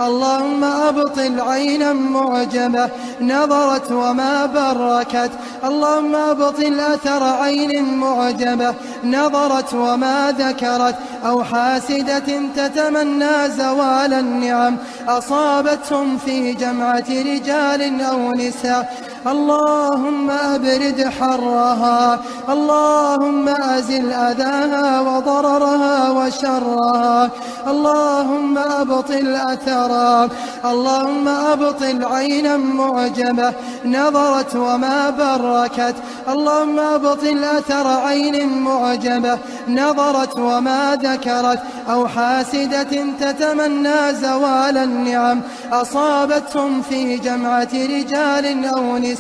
اللهم أبطل عينا معجبة نظرت وما بركت، اللهم أبطل أثر عين معجبة نظرت وما ذكرت، أو حاسدة تتمنى زوال النعم أصابتهم في جمعة رجال أو نساء. اللهم أبرد حرها، اللهم أزل أذاها وضررها وشرها، اللهم أبطل أثرها، اللهم أبطل عينا معجبة نظرت وما بركت، اللهم أبطل أثر عين معجبة نظرت وما ذكرت، أو حاسدة تتمنى زوال النعم أصابتهم في جمعة رجال أو نساء.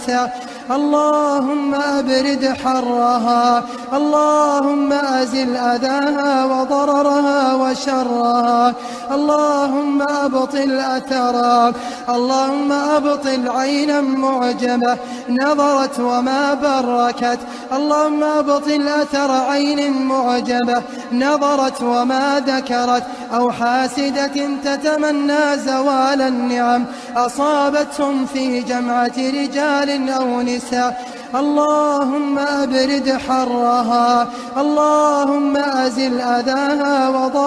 اللهم أبرد حرها، اللهم أزل أذاها وضررها وشرها، اللهم أبطل أثرها، اللهم أبطل عينا معجبة نظرت وما بركت، اللهم أبطل أثر عين معجبة نظرت وما ذكرت، أو حاسدة تتمنى زوال النعم أصابتهم في جمعة رجال أو نساء. اللهم أبرد حرها، اللهم أزل أذاها وضررها